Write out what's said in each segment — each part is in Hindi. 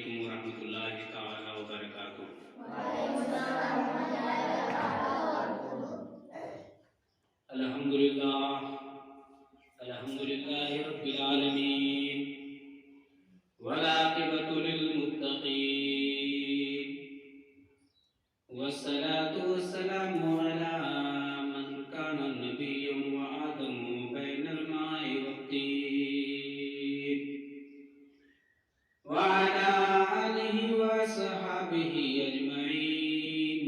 अलैकुम वरहमतुल्लाहि ताला व बरकातुहू। अल्हम्दुलिल्लाह अल्हम्दुलिल्लाहि रब्बिल आलमीन वल आक़िबतु लिल मुत्तक़ीन वस्सलातु वस्सलामु अला मन काना नबिय्यन व आदमु बैनल माइ वत्तीन व अला आलिहि व अस्हाबिहि अजमईन।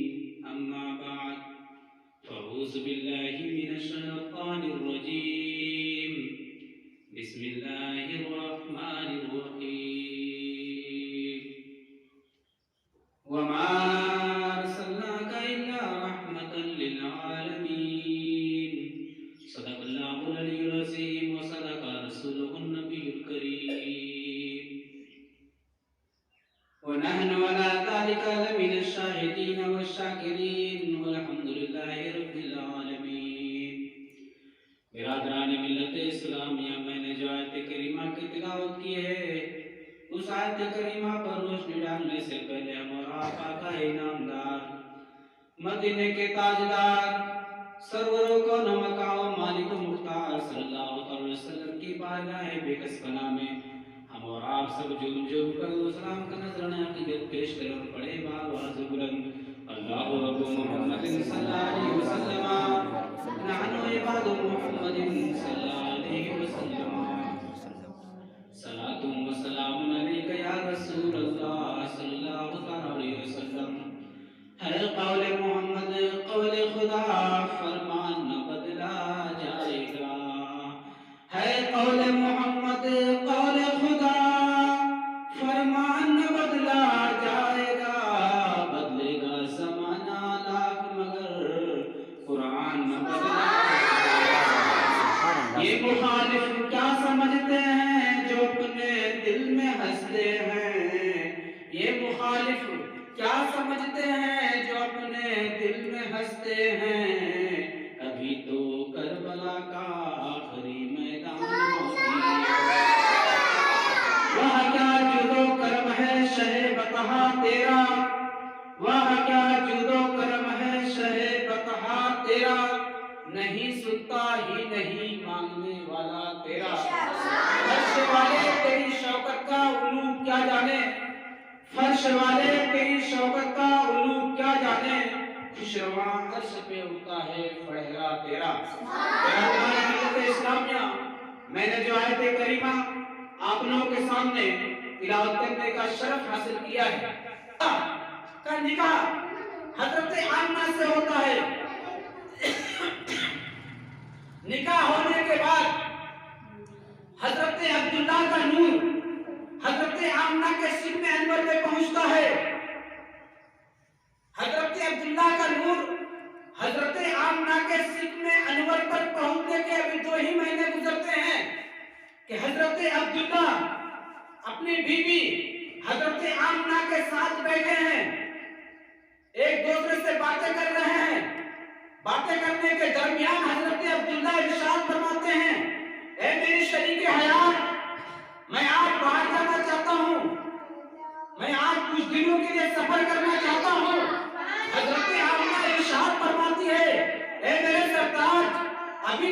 अम्मा बाद फ़अऊज़ु बिल्लाहि मिनश शैतानिर रजीम। बिस्मिल्लाहिर रहमानिर रहीम। वमा अर्सलनाका इल्ला रहमतन लिल आलमीन। सदक़ल्लाहुल अलियुल अज़ीम व सदक़ा रसूलुहुन नबियुल करीम। व नहनु अला ज़ालिका लमिनश शाहिदीन वश्शाकिरीन वल्हम्दुलिल्लाहि रब्बिल आलमीन। बिरादरान मिल्लत इस्लामिया, मैंने जो आयत करीमा की तिलावत की है, उस आयत करीमा पर रोशनी डालने से पहले हम और आप आका इनामदार, मदीने के ताजदार, सरवरों को नमकाओ मालिक मुख्तार सल्लल्लाहु अलैहि वसल्लम की बारगाह बेकस पनाह में हम और आप सब झूम झूम कर सलाम का नजराना अकीदत पेश करें और पढ़े आवाज़ बुलंद अल्लाहु रब्बु मुहम्मदिन सल्लल्लाहु अलैहि वसल्लम नहनु इबादु मुहम्मदिन सल्लल्लाहु अलैहि वसल्लम। सलातुम व सलामुन अलैका या रसूलल्लाह सल्लल्लाहु अलैहि वसल्लम। है कौले मोहम्मद कौले खुदा, फरमान न बदला जाएगा। है कौले मोहम्मद कौले खुदा, फरमान न बदला जाएगा। बदलेगा ज़माना लाख मगर कुरान न बदला जाएगा। ये मुखालिफ क्या समझते हैं जो अपने दिल में हंसते हैं। ये मुखालिफ क्या समझते हैं जो अपने दिल में हंसते हैं। अभी तो करबला का आखिरी मैदान वह क्या जुदो करम है शहे बतहा तेरा। वह क्या जुदो करम है शहे बतहा तेरा। नहीं सुनता ही नहीं मांगने वाला तेरा। फर्श वाले तेरी शौकत का उलू क्या जाने। फर्श वाले तेरी शौकत का उलू क्या जाने। खुशरवा अर्श पे उठता है फहरा तेरा। इस्लामिया, मैंने जो आयत करीमा आप लोगों के सामने तिलावत करने का शरफ हासिल किया है, का निकाह हजरत आमना से होता है। निकाह होने के बाद हजरत अब्दुल्ला का नूर हजरत आमना के सिर में अनवर में पहुंचता है। हजरत अब्दुल्ला का नूर हजरत आमना के सिर में अनवर पर पहुंचने के अभी 2 ही महीने गुजरते हैं कि हजरत अब्दुल्ला अपनी बीवी हजरत आमना के साथ बैठे हैं, एक दूसरे से बातें कर रहे हैं। बातें करने के दरमियान हजरत अब्दुल्ला इरशाद फरमाते हैं, ऐ मेरी शरीके हयात, मैं आज बाहर जाना चाहता हूँ। मैं आज कुछ दिनों के लिए सफर करना चाहता हूँ। हजरत आमना इरशाद फरमाती है, ऐ मेरे सरताज, अभी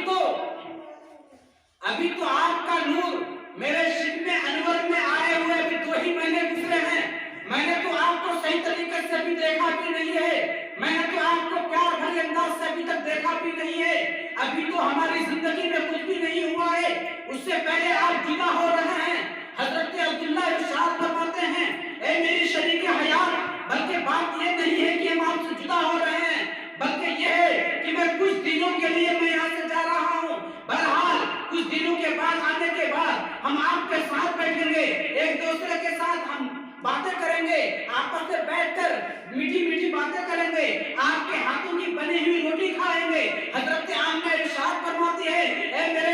तो आपका नूर मेरे शिप में अनवर में आए हुए अभी 2 ही महीने गुजरे हैं। मैंने तो आपको सही तरीके से अभी देखा भी नहीं है। मैंने तो आपको प्यार भरे अंदाज से अभी तक देखा भी नहीं है। अभी तो हमारी जिंदगी में कुछ भी नहीं हुआ है। उससे पहले आप जुदा हो रहे हैं। हजरत अब्दुल्ला इरशाद फरमाते हैं, ऐ मेरी शरीके हयात, बल्कि बात ये नहीं है कि हम आपसे जुदा हो रहे हैं, बल्कि ये है कि मैं कुछ दिनों के लिए मैं यहाँ से जा रहा हूँ। बहरहाल कुछ दिनों के बाद आने के बाद हम आपके साथ बैठेंगे, एक दूसरे के साथ हम बातें करेंगे, आपस में बैठकर मीठी मीठी बातें करेंगे, आपके हाथों की बनी हुई रोटी खाएंगे। हजरत आमना इरशाद फरमाती है, ऐ मेरे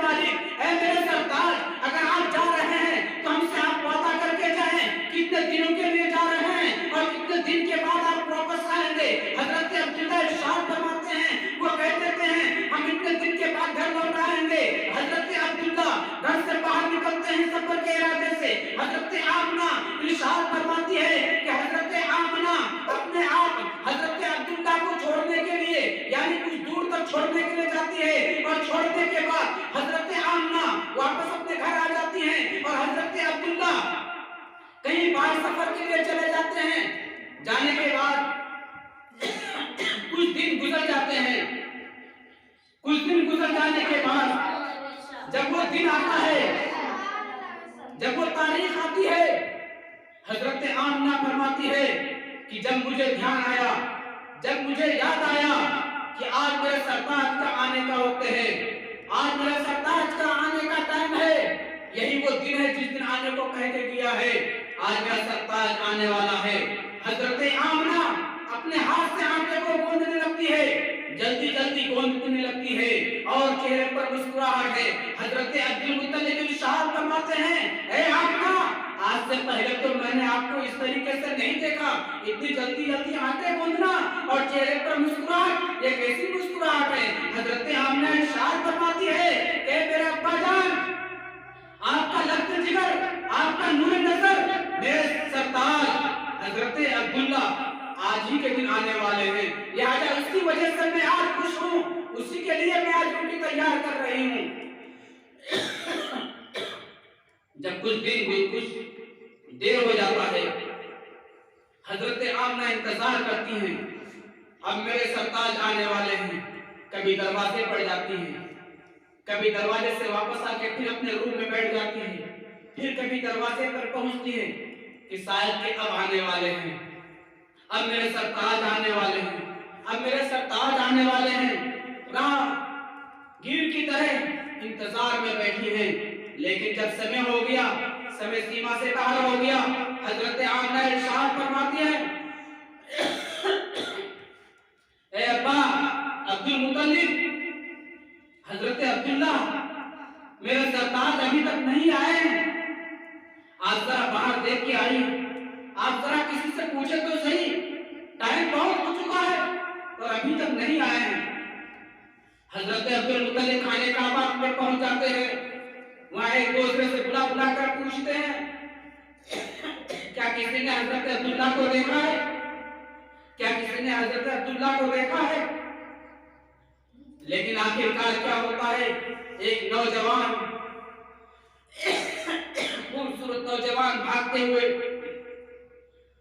मालिक, ऐ मेरे सरताज, अगर आप जा रहे हैं तो हमसे आप वादा करके जाएं कितने दिनों के लिए जा रहे हैं और कितने दिन के बाद आप वापस आएंगे। हजरत अब्दुल्ला इरशाद फरमाते हैं, वो कहते हैं हम इतने दिन के बाद घर लौट आएंगे। हजरत अब्दुल्ला घर से बाहर निकलते हैं सफर के इरादे से। हजरत आमना बाहर सफर के लिए चले जाते हैं। जाने के बाद कुछ दिन गुजर जाते हैं। कुछ दिन गुजर जाने के बाद जब वो दिन आता है, जब वो तारीख आती है, हजरत आमना फरमाती है कि जब मुझे ध्यान आया, जब मुझे याद आया कि आज मेरे सरताज का आने का वक्त है, आज मेरे सरताज का आने का टाइम है, यही वो दिन है जिस दिन आने को कह के गया है, आज मेरा सरताज आने वाला है। हजरत आमना अपने हाथ से आटे को गूंदने लगती है, जल्दी जल्दी गूंदने लगती है और चेहरे पर मुस्कुराहट है। हजरत अब्दुल मुत्तलिब इरशाद फरमाते हैं, ए आमना, आज से पहले तो मैंने आपको इस तरीके से नहीं देखा, इतनी जल्दी जल्दी आटे गूंदना और चेहरे पर मुस्कुराहट, ये कैसी मुस्कुराहट है। हजरत आमना इरशाद फरमाती है कि मेरे अब्बा जान, आपका लफ्ज़ जिगर, आपका नूर नजर, मेरे सरताज हजरत अब्दुल्ला आज ही के दिन आने वाले हैं, लिहाजा उसकी वजह से मैं आज खुश हूँ, उसी के लिए मैं आज रोटी तैयार कर रही हूँ। जब कुछ देर हो जाता है, हजरत आमना इंतजार करती हैं, अब मेरे सरताज आने वाले हैं। कभी दरवाजे पर जाती हैं, कभी दरवाजे से वापस आके फिर अपने रूम में बैठ जाती हैं, फिर कभी दरवाजे पर पहुंचती हैं कि शायद के अब आने वाले हैं, अब मेरे सरताज आने वाले हैं, अब मेरे सरताज आने वाले हैं। राहगीर की तरह इंतजार में बैठी हैं, लेकिन जब समय हो गया, समय सीमा से बाहर हो गया, हजरत आमना इरशाद फरमाती है, ए अब्बा अब्दुल मुत्तलिब, हजरत अब्दुल्ला, मेरे सरताज अभी तक नहीं आए हैं, आप जरा बाहर देख के आई, आप जरा किसी से पूछे तो सही, टाइम बहुत हो चुका है और अभी तक नहीं आए हैं। हजरत अब्दुल मुत्तलिब खाने का बाग में पहुंच जाते हैं, वहां एक दूसरे से बुला बुला कर पूछते हैं, क्या किसी ने हजरत अब्दुल्ला को देखा है, क्या किसी ने हजरत अब्दुल्ला को देखा है। लेकिन आखिरकार क्या होता है, एक नौजवान, खूबसूरत नौजवान भागते हुए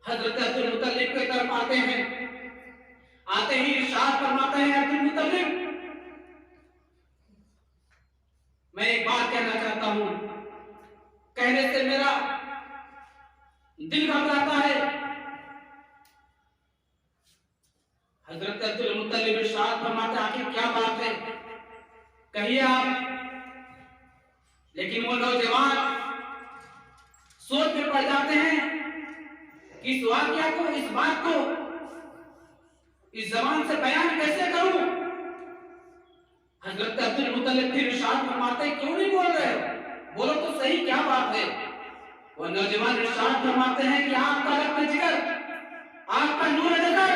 हजरत अब्दुल मुत्तलिब की तरफ आते हैं। आते ही इरशाद फरमाते हैं, अब्दुल मुत्तलिब, मैं एक बात कहना चाहता हूं, कहने से मेरा दिल घबराता है। हजरत अब्दुल मुत्तलिब इरशाद फरमाते हैं, आखिर क्या बात है, कहिए आप। लेकिन वो नौजवान सोच में पड़ जाते हैं कि इस वाकया को, इस बात को इस जबान से बयान कैसे करूं। हजरत अब्दुल मुत्तलिब फिर इरशाद फरमाते हैं, क्यों नहीं बोल रहे हो, बोलो तो सही क्या बात है। वो नौजवान इरशाद फरमाते हैं कि आपका लफ्ज़ जिगर, आपका नूर नज़र,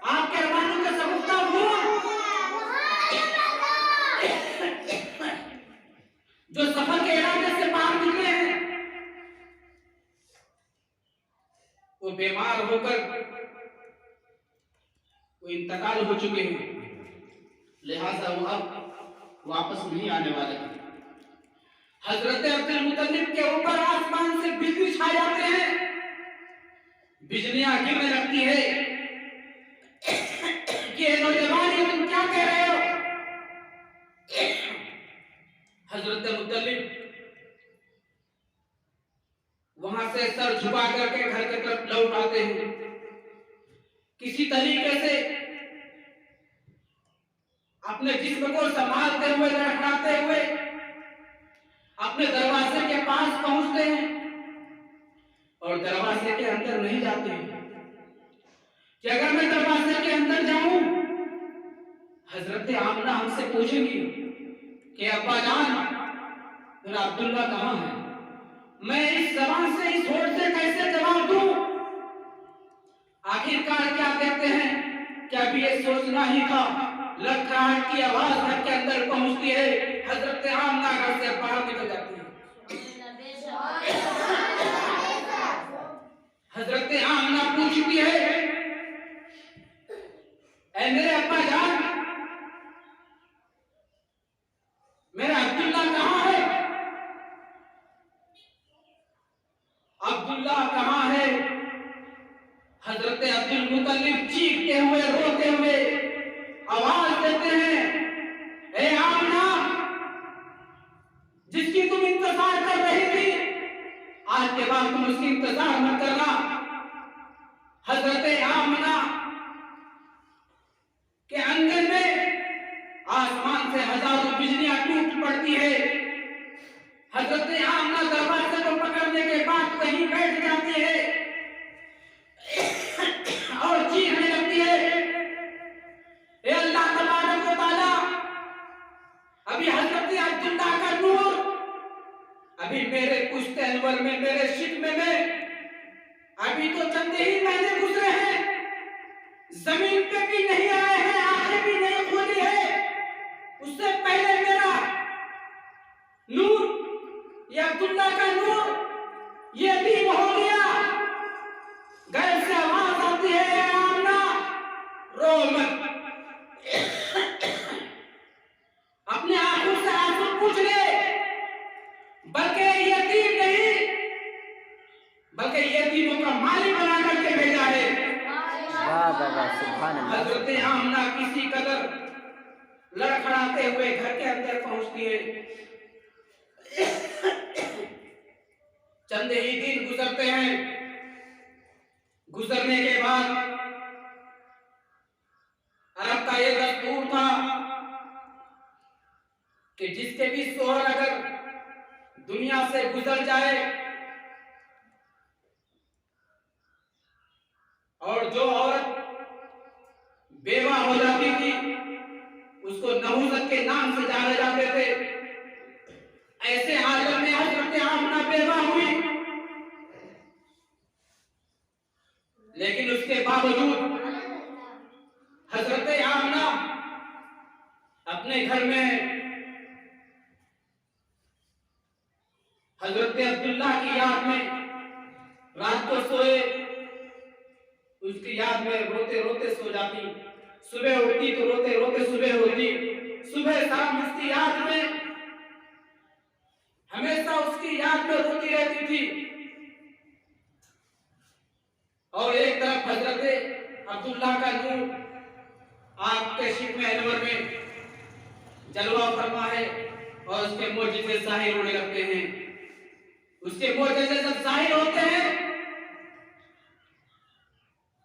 आपके अरमानों का सबूता हुआ, जो सफर के इरादे से बाहर निकले हैं, वो बीमार होकर वो इंतकाल हो चुके हैं, लिहाजा वो अब वापस नहीं आने वाले हैं। हजरत अब्दुल मुत्तलिब के ऊपर आसमान से बिजली छा जाते हैं, बिजलियां गिरने लगती है कि नौजवान ये तुम क्या कह रहे हो। हजरत मुत्तलिब वहां से सर झुका करके घर की तरफ लौट आते हैं। किसी तरीके से अपने जिस्म को संभालते हुए, लड़खड़ाते हुए अपने दरवाजे के पास पहुंचते हैं और दरवाजे के अंदर नहीं जाते हैं कि अगर मैं दरवाजे के अंदर जाऊं, हजरत आमना हमसे पूछेंगी कि अब्बा जान, मेरा अब्दुल्ला कहां है। मैं इस जबान से, इस होठ से कैसे जवाब दूं। आखिरकार क्या कहते हैं, क्या भी ये सोचना ही था। लड़खड़ाहट की आवाज घर के अंदर पहुंचती है, हजरत आमना घर से बाहर निकल जाती है। हजरत आमना पूछती है, ऐ मेरे अब्बा जान, मेरा अब्दुल्ला कहां है। अब्दुल्ला कहाँ है? हजरत अब्दुल मुतल्लिब चीखते हुए रोते हुए आवाज देते हैं, ए आमना, जिसकी तुम इंतजार कर रही थी, आज के बाद तुम उसकी इंतजार मत करना। हजरत आमना के आंगन में आसमान से हजारों बिजलियां टूट पड़ती है। हजरत आमना दरवाजे को पकड़ने के बाद कहीं बैठ जाती है और चीखने लगती है, ए अल्लाह तबारक व तआला, अभी हजरत अब्दुल्ला का नूर अभी मेरे पुश्ते अनवर में, मेरे शिकमे में अभी तो चंद ही महीने गुजरे हैं, जमीन पे भी नहीं आए हैं, आंखें भी नहीं खोली है, उससे पहले मेरा नूर, ये अब्दुल्ला का नूर, ये भी हो गया। घर से आवाज आती है, आमना रो मत, अपने आंखों से आंसू पूछ ले, बल्कि यतीम नहीं, बल्कि यतीमों का मालिक बना करके भेजा है। हजरत आमना किसी कदर लड़खड़ाते हुए घर के अंदर पहुंचती है। चंद ही दिन गुजरते हैं, गुजरने के बाद अरब का यह दस्तूर था कि जिसके भी सोहर अगर दुनिया से गुजर जाए और जो औरत बेवा हो जाती थी उसको नहुज़त के नाम से जाने जाते थे। ऐसे हालत में हजरत आमना बेवा हुई, लेकिन उसके बावजूद हजरत आमना अपने घर में हजरत अब्दुल्ला की याद में रात को सोए, उसकी याद में रोते रोते सो जाती, सुबह उठती तो रोते रोते सुबह होती, सुबह शाम उसकी याद में, हमेशा उसकी याद में रोती रहती थी। और एक तरफ हजरत अब्दुल्ला का नूर आपके शिकमे अनवर में जलवा फरमा है और उसके मोजिज़े ज़ाहिर होने लगते हैं। उसके मोजिज़े जब ज़ाहिर होते हैं,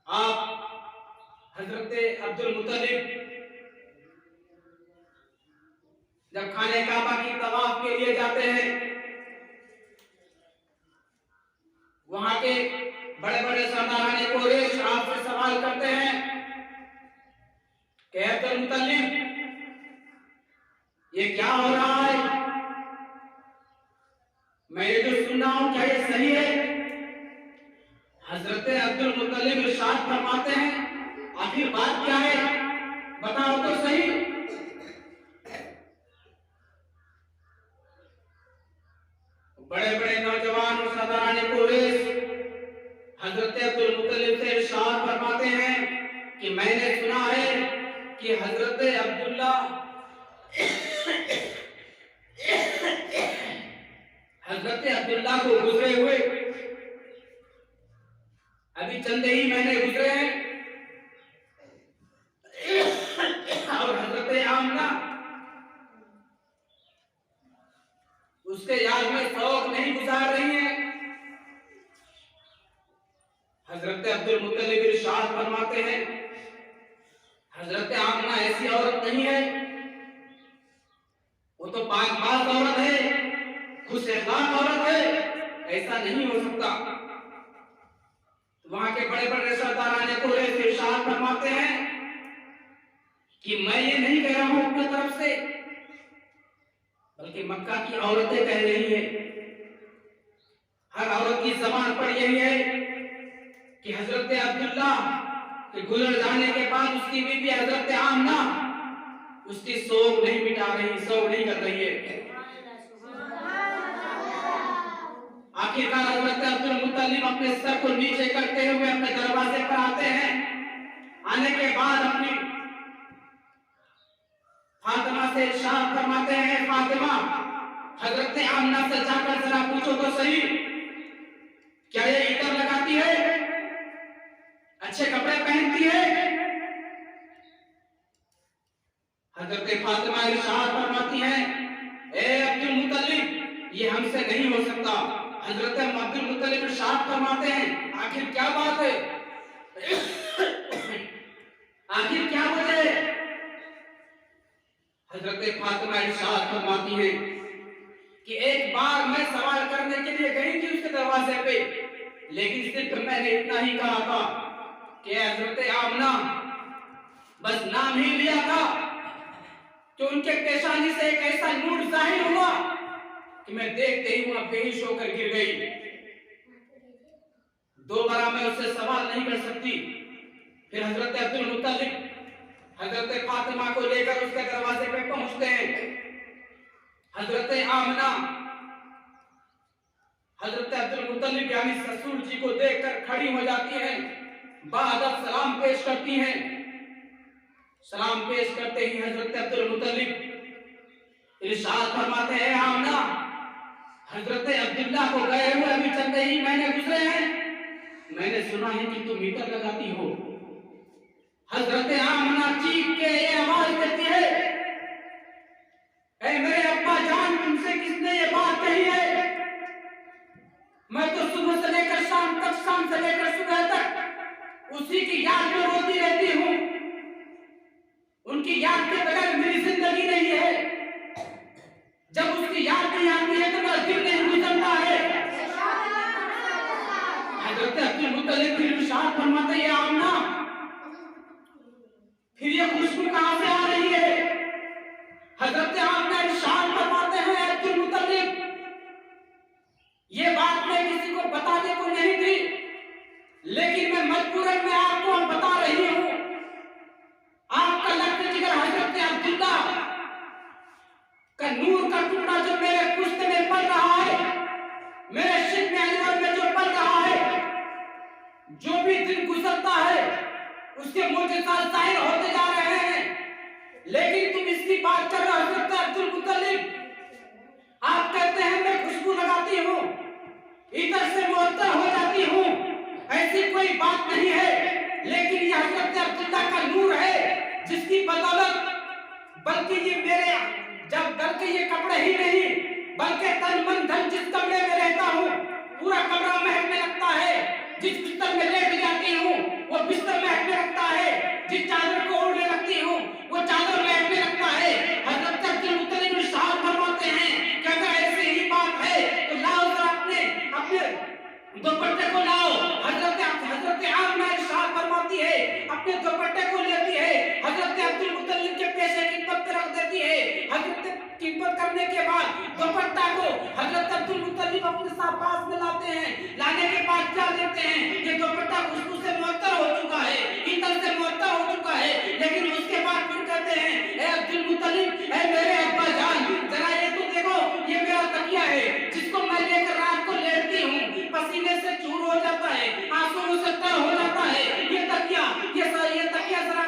आप हजरत अब्दुल मुतल्लिब जब खाने काबा की तवाफ के लिए जाते हैं, वहां के बड़े बड़े सरदाराने कुरैश आपसे सवाल करते हैं कि अब्दुल मुतल्लिब, ये क्या हो रहा है? मैं ये जो सुन रहा हूं, क्या ये सही है? हजरत अब्दुल मुतल्लिब इरशाद फरमाते हैं, आखिर बात क्या है, बताओ तो सही। बड़े बड़े नौजवान और सरदाराने कुरैश हजरत अब्दुल मुतल्लिब से इरशाद फरमाते हैं कि मैंने सुना है कि हजरत अब्दुल्ला हजरत अब्दुल्ला को गुजरे हुए अभी चंद ही महीने गुजरे हैं और हजरत आमना उसके याद में शौक नहीं गुजार रही है। हजरत अब्दुल मुतल्लिब इरशाद फरमाते हैं, हजरत आमना ऐसी औरत नहीं है, वो तो पाकबाज औरत है, खुश अखलाक औरत है, ऐसा नहीं हो सकता। वहां के बड़े बड़े सरदाराने कुरैश इरशाद फरमाते हैं कि मैं ये नहीं कह रहा हूं अपनी तरफ से, बल्कि मक्का की औरतें कह रही है। हर औरत की जबान पर यही है कि हजरत अब्दुल्ला के गुजर जाने के बाद उसकी बीवी हजरत आमना उसकी शोक नहीं मिटा रही, शोक नहीं कर रही है। आखिरकार हजरत अब्दुल मुतल्लिब अपने सर को नीचे करते हुए अपने दरवाजे पर आते हैं। आने के बाद अपनी फातिमा से इरशाद फरमाते हैं, फातिमा, हजरत आमना से जाकर जरा पूछो तो सही इरशाद फरमाती हैं, ए अब्दुल मुत्तलिब, ये हमसे नहीं हो सकता। हजरत अब्दुल मुत्तलिब इरशाद फरमाते हैं, आखिर क्या बात है, आखिर क्या वजह है? हजरत फातिमा इरशाद फरमाती हैं कि एक बार मैं सवाल करने के लिए गई थी उसके दरवाजे पे, लेकिन सिर्फ मैंने इतना ही कहा था कि हजरत आमना, बस नाम ही लिया था कि उनके पेशानी से एक ऐसा नूर जाहिर हुआ कि मैं देखते ही वहां बेहोश होकर गिर गई। दोबारा मैं उससे सवाल नहीं कर सकती। फिर हजरत अब्दुल मुत्तलिब हजरत फातिमा को लेकर उसके दरवाजे पे पहुंचते हैं। हजरत आमना हजरत अब्दुल मुत्तलिब यानी ससुर जी को देखकर खड़ी हो जाती हैं, बाअदब सलाम पेश करती हैं। सलाम पेश करते ही हजरत अब्दुल मुत्तलिब इरशाद फरमाते हैं, आमना, हजरत अब्दुल्ला को गए हुए अभी चंद ही महीने गुजरे हैं, मैंने सुना है कि तुम मीटर लगाती हो। हजरत आमना चीख के ये आवाज देती है, ऐ मेरे अब्बा जान, तुमसे किसने ये बात कही है? मैं तो सुबह से लेकर शाम तक, शाम से लेकर सुबह तक उसी की याद में रोती रहती हूँ। उनकी याद के बगैर मेरी जिंदगी नहीं है। जब उसकी याद नहीं आती है तो मेरा दिल नहीं गुजरता है। हजरत अब्दुल मुत्तलिब फिर इरशाद फरमाते हैं, आमना, फिर ये खुशबू कहां से आ रही है? हजरत आमना इरशाद फरमाते हैं, अब्दुल मुत्तलिब, ये बात मैं किसी को बताने को नहीं थी, लेकिन मैं मजबूरन में आपको बता रही हूं। आपका लफ्ज़ जिगर हजरत अब्दुल्ला का नूर का टुकड़ा जो मेरे पुश्त में पड़ रहा है, मेरे शिद्म अनवर में जो पड़ रहा है, जो भी दिन गुजरता है उसके मोजज़ात ज़ाहिर होते जा रहे हैं। लेकिन तुम इसकी बात कर रहे हो हजरत अब्दुल मुत्तलिब, आप कहते हैं मैं खुशबू लगाती हूँ, इधर से मुअत्तर हो जाती हूँ, ऐसी कोई बात नहीं है। लेकिन ये हजरत अब्दुल्ला का नूर है जिसकी बदौलत, बल्कि ये मेरे जब दर के ये कपड़े ही नहीं बल्कि तन मन धन जिस कमरे में रहता हूँ पूरा कमरा महकने लगता है। जिस बिस्तर में लेट जाती हूँ वो बिस्तर महकने लगता है। जिस चादर को ओढ़ने लगती हूँ वो चादर महकने लगता है। हजरत अब्दुल मुत्तलिब इरशाद फरमाते हैं कि अगर ऐसी ही बात है तो लाओ जरा अपने दुपट्टे को लाओ। हजरत आमना इरशाद फरमाती है, अपने दुपट्टे को लेती है, हजरत अब्दुल मुत्तलिब के पेशे की तब रख देती है। हजरत किब्बत करने के बाद दुपट्टा को हजरत अब्दुल मुत्तलिब अपने साथ पास में लाते हैं। लाने के बाद क्या देते हैं, ये दुपट्टा खुशबू से मुअत्तर हो चुका है, इतर से मुअत्तर हो चुका है। लेकिन उसके बाद फिर कहते हैं, ए अब्दुल मुत्तलिब, ए मेरे अब्बा जान, जरा ये तो देखो, ये मेरा तकिया है जिसको मैं लेकर रात को लेटती हूँ, पसीने से चूर हो जाता है, आंसुओं से तर हो जाता है। ये तकिया जरा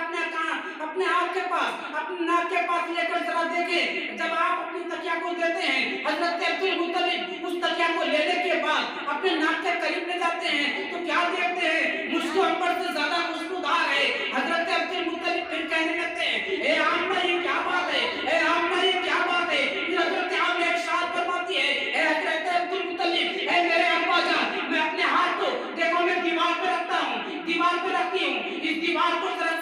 अपने आप के पास, अपने नाक के पास लेकर जरा देखें। जब आप अपनी तकिया को देते हैं, हजरत अब्दुल मुत्तलिब उस तकिया को लेने के बाद अपने नाक के करीब ले जाते हैं तो क्या देखते हैं, मुझको ऊपर से ज्यादा खुशबूदार है। हजरत अब्दुल मुत्तलिब फिर कहने लगते हैं, ए आमना ये क्या बात है, ए आमना ये क्या बात है? हजरत आमना इरशाद फरमाती है, ए हजरत अब्दुल मुत्तलिब, ए मेरे अब्बा जान, मैं अपने हाथ को देखो मैं दीवार पे रखता हूँ, दीवार पे रखती हूँ, इस दीवार को जरा